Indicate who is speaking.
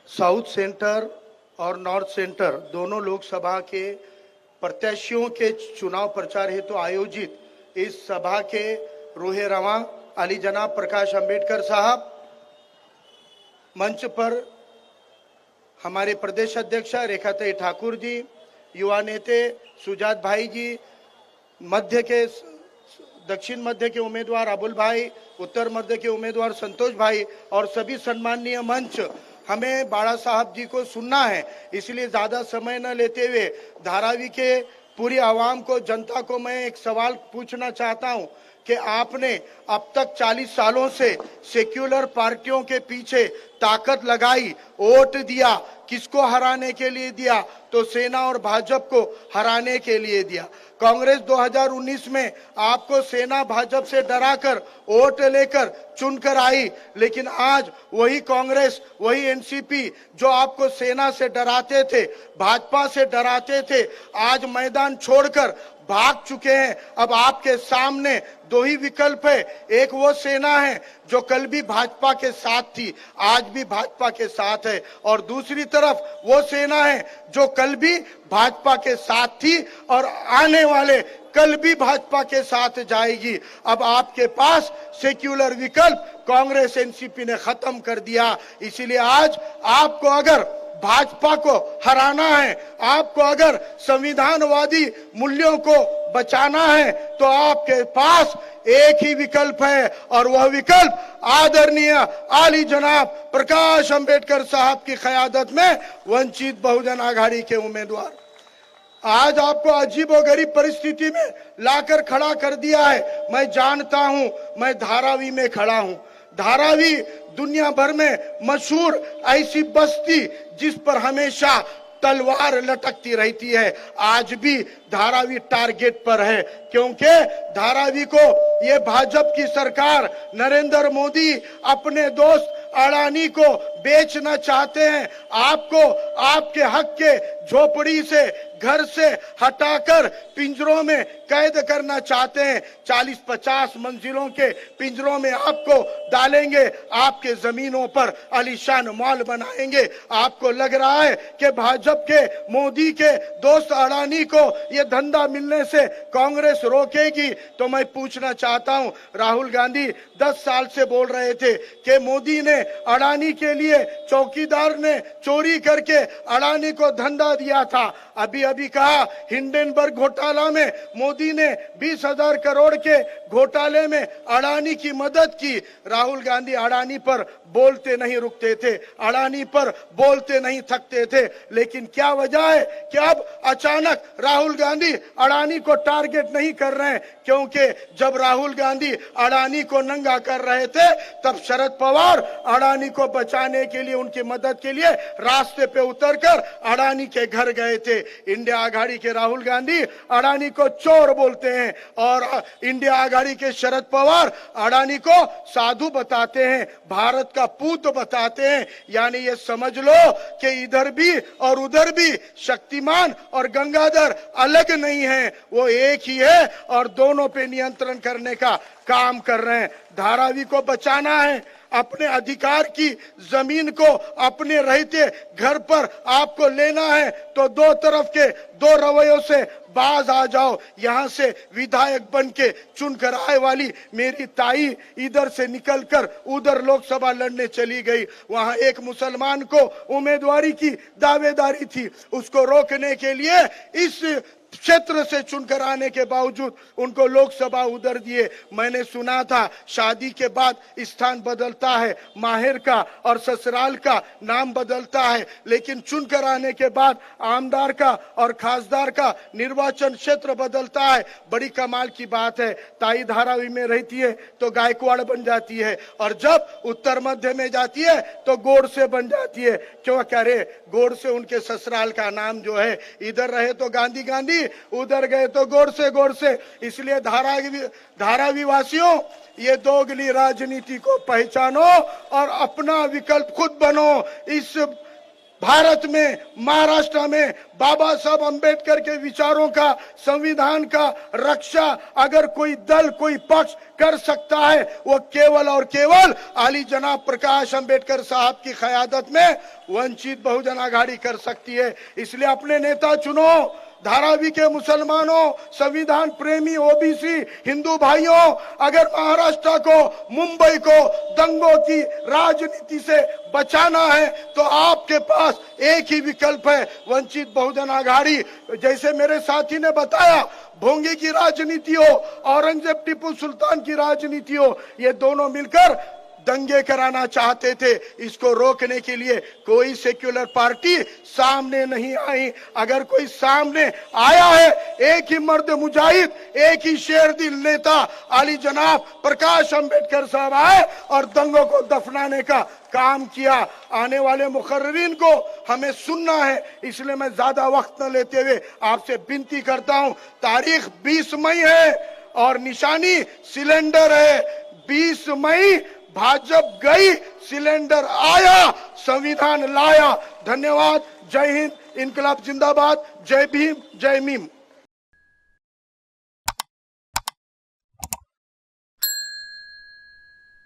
Speaker 1: South centre और north centre दोनों लोकसभा के प्रत्याशियों के चुनाव प्रचार हेतु आयोजित इस सभा के रूहे रवां अली जनाब प्रकाश अंबेडकर साहब, मंच पर हमारे प्रदेश अध्यक्ष रेखाताई ठाकुर जी, युवा नेता सुजात भाई जी, मध्य के दक्षिण मध्य के उम्मीदवार अबुल भाई, उत्तर मध्य के उम्मीदवार संतोष भाई और सभी सम्माननीय मंच, हमें बाड़ा साहब जी को सुनना है, इसलिए ज्यादा समय न लेते हुए धारावी के पूरी आवाम को, जनता को मैं एक सवाल पूछना चाहता हूं कि आपने अब तक 40 सालों से सेक्युलर पार्टियों के पीछे ताकत लगाई, वोट दिया, किसको हराने के लिए दिया? तो सेना और भाजपा को हराने के लिए दिया। कांग्रेस 2019 में आपको सेना भाजपा से डराकर वोट लेकर चुनकर आई, लेकिन आज वही कांग्रेस, वही एनसीपी जो आपको सेना से डराते थे, भाजपा से डराते थे, आज मैदान छोड़कर भाग चुके हैं। अब आपके सामने दो ही विकल्प है, एक वो सेना है जो कल भी भाजपा के साथ थी, आज भी भाजपा के साथ है, और दूसरी तरफ वो सेना है जो कल भी भाजपा के साथ थी और आने वाले कल भी भाजपा के साथ जाएगी। अब आपके पास सेक्युलर विकल्प कांग्रेस एनसीपी ने खत्म कर दिया, इसीलिए आज आपको अगर भाजपा को हराना है, आपको अगर संविधानवादी मूल्यों को बचाना है, तो आपके पास एक ही विकल्प है और वह विकल्प आदरणीय आली जनाब प्रकाश अंबेडकर साहब की क़यादत में वंचित बहुजन आघाड़ी के उम्मीदवार आज आपको अजीबोगरीब परिस्थिति में लाकर खड़ा कर दिया है। मैं जानता हूं, मैं धारावी में खड़ा हूं। धारावी दुनिया भर में मशहूर ऐसी बस्ती जिस पर हमेशा तलवार लटकती रहती है, आज भी धारावी टारगेट पर है, क्योंकि धारावी को ये भाजपा की सरकार, नरेंद्र मोदी अपने दोस्त अडानी को बेचना चाहते हैं। आपको आपके हक के झोपड़ी से, घर से हटाकर पिंजरों में कैद करना चाहते हैं। 40-50 मंजिलों के पिंजरों में आपको डालेंगे, आपके जमीनों पर आलीशान मॉल बनाएंगे। आपको लग रहा है कि भाजपा के, मोदी के दोस्त अडानी को यह धंधा मिलने से कांग्रेस रोकेगी? तो मैं पूछना चाहता हूं, राहुल गांधी 10 साल से बोल रहे थे कि मोदी ने अडानी के लिए, चौकीदार ने चोरी करके अडानी को धंधा दिया था। अभी अभी कहा हिंडनबर्ग घोटाला में मोदी ने 20,000 करोड़ के घोटाले में अडानी की मदद की। राहुल गांधी अडानी पर बोलते नहीं रुकते थे, अडानी पर बोलते नहीं थकते थे, लेकिन क्या वजह है कि अब अचानक राहुल गांधी अडानी को टारगेट नहीं कर रहे हैं? क्योंकि जब राहुल गांधी अडानी को नंगा कर रहे थे, तब शरद पवार अडानी को बचाने के लिए, उनकी मदद के लिए रास्ते पे उतरकर अडानी के घर गए थे। इंडिया आघाड़ी के राहुल गांधी अडानी को चोर बोलते हैं और इंडिया आघाड़ी के शरद पवार अडानी को साधु बताते हैं, भारत का पूत बताते हैं। यानी ये समझ लो कि इधर भी और उधर भी शक्तिमान और गंगाधर अलग नहीं है, वो एक ही है और दोनों पे नियंत्रण करने का काम कर रहे हैं। धारावी को बचाना है, अपने अधिकार की जमीन को अपने रहते घर पर आपको लेना है, तो दो तरफ के दो रवैयों से बाज आ जाओ। यहां से विधायक बन के चुनकर आए वाली मेरी ताई इधर से निकलकर उधर लोकसभा लड़ने चली गई। वहां एक मुसलमान को उम्मीदवारी की दावेदारी थी, उसको रोकने के लिए इस क्षेत्र से चुनकर आने के बावजूद उनको लोकसभा उधर दिए। मैंने सुना था शादी के बाद स्थान बदलता है, माहिर का और ससुराल का नाम बदलता है, लेकिन चुनकर आने के बाद आमदार का और खासदार का निर्वाचन क्षेत्र बदलता है। बड़ी कमाल की बात है। ताई धारावी में रहती है तो गायकवाड़ बन जाती है, और जब उत्तर मध्य में जाती है तो गोडसे बन जाती है। क्यों करे? गोडसे उनके ससुराल का नाम जो है, इधर रहे तो गांधी गांधी, उधर गए तो गोडसे। इसलिए धारावी वासियों, ये दोगली राजनीति को पहचानो और अपना विकल्प खुद बनो। इस भारत में, महाराष्ट्र में बाबा साहब अंबेडकर के विचारों का, संविधान का रक्षा अगर कोई दल, कोई पक्ष कर सकता है, वो केवल और केवल आली जनाब प्रकाश अंबेडकर साहब की क़यादत में वंचित बहुजन आघाड़ी कर सकती है। इसलिए अपने नेता चुनो। धारावी के मुसलमानों, संविधान प्रेमी ओबीसी हिंदू भाइयों, अगर महाराष्ट्र को, मुंबई को दंगों की राजनीति से बचाना है तो आपके पास एक ही विकल्प है, वंचित बहुजन आघाड़ी। जैसे मेरे साथी ने बताया, भोंगी की राजनीति हो, औरंगजेब टीपू सुल्तान की राजनीति हो, ये दोनों मिलकर दंगे कराना चाहते थे। इसको रोकने के लिए कोई सेक्युलर पार्टी सामने नहीं आई। अगर कोई सामने आया है, एक ही मर्द मुजाहिद, एक ही शेर दिल नेता आली जनाब प्रकाश अंबेडकर साहब आए और दंगों को दफनाने का काम किया। आने वाले मुकर्रिरीन को हमें सुनना है, इसलिए मैं ज्यादा वक्त न लेते हुए आपसे विनती करता हूं। तारीख 20 मई है और निशानी सिलेंडर है। 20 मई भाजपा गई, सिलेंडर आया, संविधान लाया। धन्यवाद। जय हिंद, इनकलाब जिंदाबाद, जय भीम, जय मीम।